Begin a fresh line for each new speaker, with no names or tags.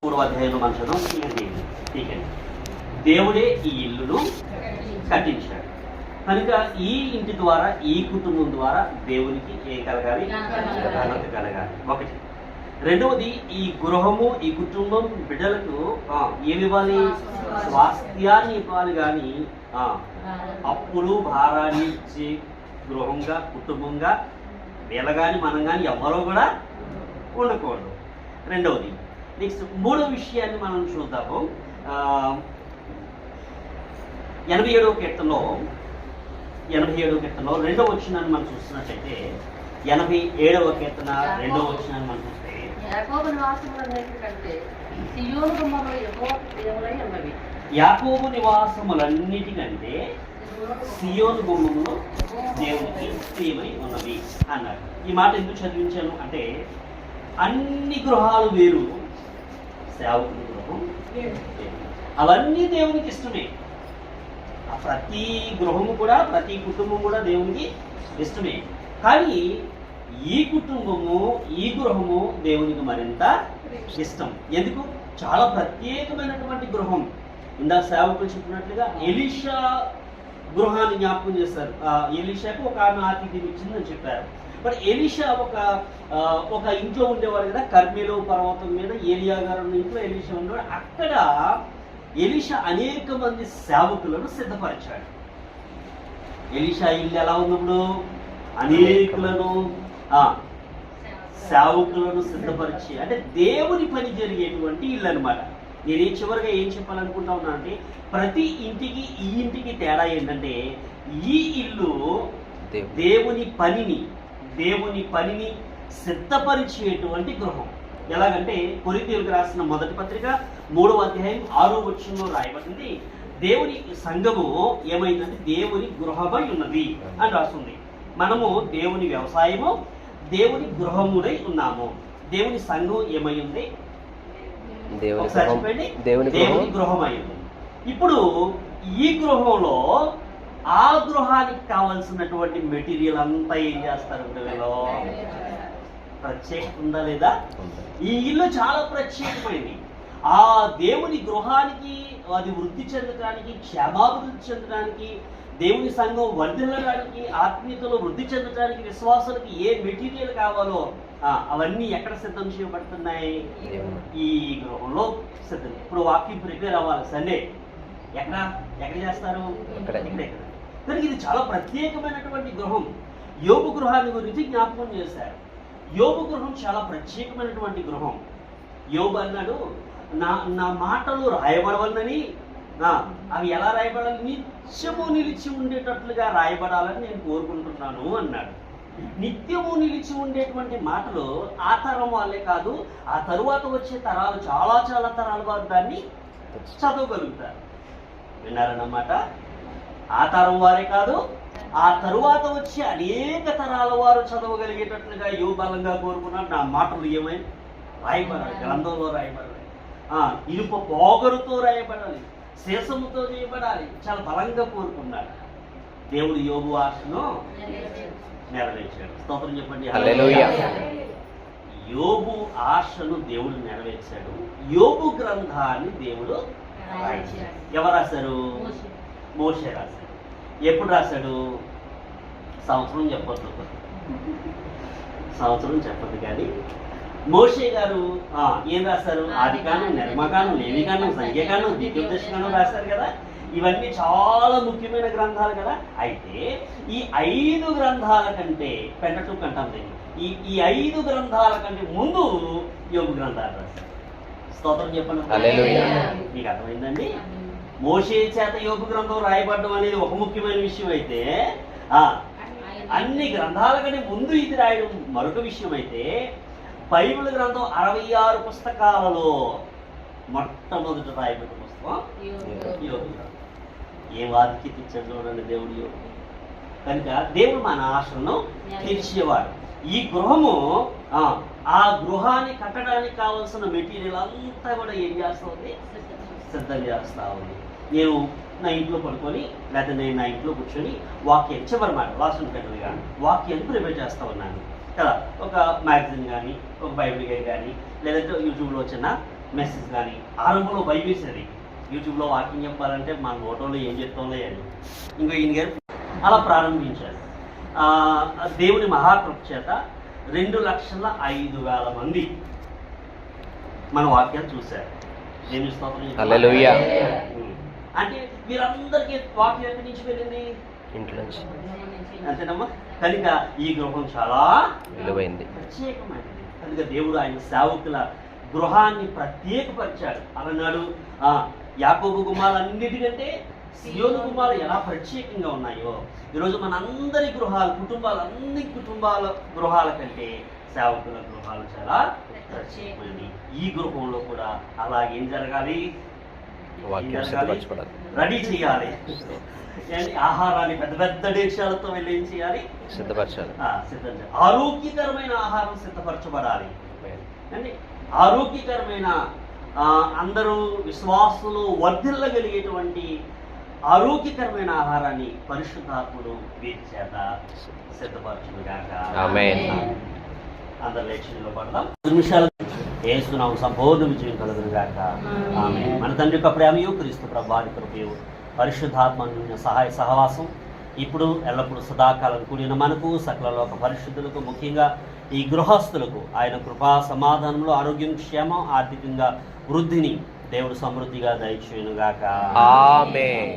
పూర్వాధ్యాయంలో మనం చదవం. దేవుడే ఈ ఇల్లును కట్టించాడు కనుక ఈ ఇంటి ద్వారా ఈ కుటుంబం ద్వారా దేవునికి ఏం కలగాలి? ఘనత కలగాలి. ఒకటి. రెండవది, ఈ గృహము ఈ కుటుంబం బిడ్డలకు ఏమి ఇవ్వాలి? స్వాస్థ్యాన్ని ఇవ్వాలి. కానీ అప్పులు భారాన్ని ఇచ్చి గృహంగా కుటుంబంగా వీళ్ళ కానీ మనం కానీ ఎవరో కూడా ఉండకూడదు. రెండవది. నెక్స్ట్ మూడో విషయాన్ని మనం చూద్దాము. 87వ కీర్తనలో 2వ వచనాన్ని మనం చూస్తున్నట్లయితే 87వ కీర్తన 2వ వచనాన్ని మనం చూస్తే యాకోబు నివాసములన్నిటికంటే సియోను గుమ్మములో దేవునికి ప్రియమై ఉన్నవి అన్నాడు. ఈ మాట ఎందుకు చదివించాను అంటే అన్ని గృహాలు వేరు, సేవకుని గృహం అవన్నీ దేవునికి ఇష్టమే. ప్రతి గృహము కూడా ప్రతి కుటుంబం కూడా దేవునికి ఇష్టమే. కానీ ఈ కుటుంబము ఈ గృహము దేవునికి మరింత ఇష్టం. ఎందుకు? చాలా ప్రత్యేకమైనటువంటి గృహం. ఇందా సేవకులు చెప్పినట్లుగా ఎలీషా గృహాన్ని జ్ఞాపకం చేస్తారు. ఎలీషాకు ఒక ఆమె ఆతిథ్యం ఇచ్చిందని చెప్పారు. బట్ ఎలీషా ఒక ఇంట్లో ఉండేవాడు కదా, కర్మేలు పర్వతం మీద ఏలియా గారు ఇంట్లో ఎలీషా ఉండేవాడు. అక్కడ ఎలీషా అనేక మంది సేవకులను సిద్ధపరిచాడు. ఎలీషా ఇల్లు ఎలా ఉన్నప్పుడు అనేకులను సేవకులను సిద్ధపరిచి, అంటే దేవుని పని జరిగేటువంటి ఇల్లు అనమాట. నేను చివరిగా ఏం చెప్పాలనుకుంటా ఉన్నా అంటే ప్రతి ఇంటికి ఈ ఇంటికి తేడా ఏంటంటే ఈ ఇల్లు దేవుని పనిని సిద్ధపరిచేటువంటి గృహం. ఎలాగంటే కొరింథీయులకు రాసిన మొదటి పత్రిక 3వ అధ్యాయం 6వ వచనంలో రాయబడింది, దేవుని సంఘము ఏమైందంటే దేవుని గృహమై ఉన్నది అని రాస్తుంది. మనము దేవుని వ్యవసాయము దేవుని గృహమునై ఉన్నాము. దేవుని సంఘం ఏమై ఉంది? ఒకసారి చెప్పండి, దేవుని గృహమై ఉంది. ఇప్పుడు ఈ గృహంలో ఆ గృహానికి కావాల్సినటువంటి మెటీరియల్ అంతా ఏం చేస్తారు? వీళ్ళు ప్రత్యేకత ఉందా లేదా? ఈ ఇల్లు చాలా ప్రత్యేకమైనది. ఆ దేవుని గృహానికి అది వృద్ధి చెందడానికి, క్షేమాభివృద్ధి చెందడానికి, దేవుని సంఘం వర్ధిల్లడానికి, ఆత్మీయతలో వృద్ధి చెందడానికి, విశ్వాసానికి ఏ మెటీరియల్ కావాలో అవన్నీ ఎక్కడ సిద్ధం చేయబడుతున్నాయి? ఈ గృహంలో సిద్ధం. ఇప్పుడు వాకింగ్ ప్రిపేర్ అవ్వాలి సండే, ఎక్కడ చేస్తారు? కనుక ఇది చాలా ప్రత్యేకమైనటువంటి గృహం. యోబు గృహాన్ని గురించి జ్ఞాపకం చేశారు. యోబు గృహం చాలా ప్రత్యేకమైనటువంటి గృహం. యోబు అన్నాడు, నా మాటలు రాయబడవలని, అవి ఎలా రాయబడాలి? నిత్యము నిలిచి ఉండేటట్లుగా రాయబడాలని నేను కోరుకుంటున్నాను అన్నాడు. నిత్యము నిలిచి ఉండేటువంటి మాటలు ఆ తరం వాళ్ళే కాదు, ఆ తరువాత వచ్చే తరాలు, చాలా చాలా తరాల వారు దాన్ని చదవగలుగుతారు. విన్నారన్నమాట. ఆ తరం వారే కాదు, ఆ తరువాత వచ్చే అనేక తరాల వారు చదవగలిగేటట్లుగా బలంగా కోరుకున్నాడు. నా మాటలు ఏమై రాయబడాలి, గ్రంథంలో రాయబడాలి, ఇనుప పోగరుతో రాయబడాలి, శేషముతో చేయబడాలి. చాలా బలంగా కోరుకున్నాడు. దేవుడు యోబు ఆశను నెరవేర్చాడు. స్తోత్రం చెప్పండి. హల్లెలూయా. యోబు ఆశను దేవుడు నెరవేర్చాడు. యోబు గ్రంథాన్ని దేవుడు రాయించాడు. ఎవరు రాశారు? మోషే రాశాడు. ఎప్పుడు రాశాడు? సంవత్సరం చెప్పొద్దు కానీ మోషే గారు ఏం రాశారు? ఆదికాండం, నిర్మకాండం, లేవికాండం, సంఖ్యాకాండం, ద్వితీయోపదేశకాండం రాశారు కదా. ఇవన్నీ చాలా ముఖ్యమైన గ్రంథాలు కదా. అయితే ఈ 5 గ్రంథాల కంటే పెంటటూక్ అంటాం దీన్ని, ఈ 5 గ్రంథాల కంటే ముందు యోబు గ్రంథాలు రాశారు. స్తోత్రం చెప్పండి. మీకు అర్థమైందండి? మోషే చేత యోబు గ్రంథం రాయబడడం అనేది ఒక ముఖ్యమైన విషయం అయితే, అన్ని గ్రంథాల కంటే ముందు ఇది రాయడం మరొక విషయం అయితే, బైబిల్ గ్రంథం 66 పుస్తకాలలో మొట్టమొదటి రాయబడిన పుస్తకం యోబు గ్రంథం. ఏం వాదికి తెచ్చాడు చూడండి దేవుడు యోబు. కనుక దేవుడు మన ఆశలను తీర్చేవాడు. ఈ గృహము ఆ గృహాన్ని కట్టడానికి కావాల్సిన మెటీరియల్ అంతా కూడా ఏం చేస్తా ఉంది? సిద్ధం చేస్తా ఉంది. నేను నా ఇంట్లో పడుకొని, లేకపోతే నేను నా ఇంట్లో కూర్చొని వాక్యం చివరిమాట లాస్ట్ పెట్టదుగా వాక్యాన్ని ప్రిపేర్ చేస్తూ ఉన్నాను కదా. ఒక మ్యాగజైన్ కానీ, ఒక బైబిల్ గైడ్ కానీ, లేదంటే యూట్యూబ్లో వచ్చిన మెసేజ్ కానీ ఆరంభంలో భయవేసేది. యూట్యూబ్లో వాకింగ్ చెప్పాలంటే మన ఫోటోలో ఏం చెప్తుందో అని ఇంకా ఈయన గారు అలా ప్రారంభించారు. దేవుని మహాకృప చేత 2,05,000 మంది మన వాక్యాలు చూశారు. దేవుని స్తోత్రం.
హల్లెలూయా.
అంటే వీరందరికీ వాక్యం ఎక్కడి నుంచి వెళ్ళింది?
ఇంట్లో నుంచి.
అంతేనమ్మా. కనుక ఈ గృహం చాలా
విలువైంది,
ప్రత్యేకమైనది. కనుక దేవుడు ఆయన సేవకుల గృహాన్ని ప్రత్యేకపరిచాడు. అలనాడు యాకోబు గుమ్మాలన్నిటికంటే సియోను గుమ్మాలు ఎలా ప్రత్యేకంగా ఉన్నాయో ఈరోజు మన అందరి గృహాలు, అన్ని కుటుంబాల గృహాల కంటే సేవకుల గృహాలు చాలా ప్రత్యేకమైనవి. ఈ గృహంలో కూడా అలాగేం జరగాలి? రెడీ చేయాలి. ఆహారాన్ని పెద్ద పెద్ద డేక్షాలతో వెళ్ళి ఏం చేయాలి? సిద్ధపరచాలి. ఆరోగ్యకరమైన ఆహారం సిద్ధపరచబడాలి. అంటే ఆరోగ్యకరమైన అందరూ విశ్వాసులు వర్ధిల్లగలిగేటువంటి ఆరోగ్యకరమైన ఆహారాన్ని పరిశుద్ధాత్ముడు వీరి చేత సిద్ధపరచుగాక.
ఆమేన్.
అందరు లేచి నిలబడదాం. 5 నిమిషాలు యేసునామం సంపూర్ణ విజయం కలుగునుగాక. ఆమేన్. మన తండ్రి యొక్క ప్రేమయు క్రీస్తు ప్రభు వారి కృపయు పరిశుద్ధాత్మ సహాయ సహవాసం ఇప్పుడు ఎల్లప్పుడూ సదాకాలం కూడిన మనకు సకల లోక పరిశుద్ధులకు, ముఖ్యంగా ఈ గృహస్థులకు ఆయన కృపా సమాధానంలో ఆరోగ్యం, క్షేమం, ఆర్థికంగా వృద్ధిని దేవుడు సమృద్ధిగా దయచేయునుగాక.
ఆమేన్.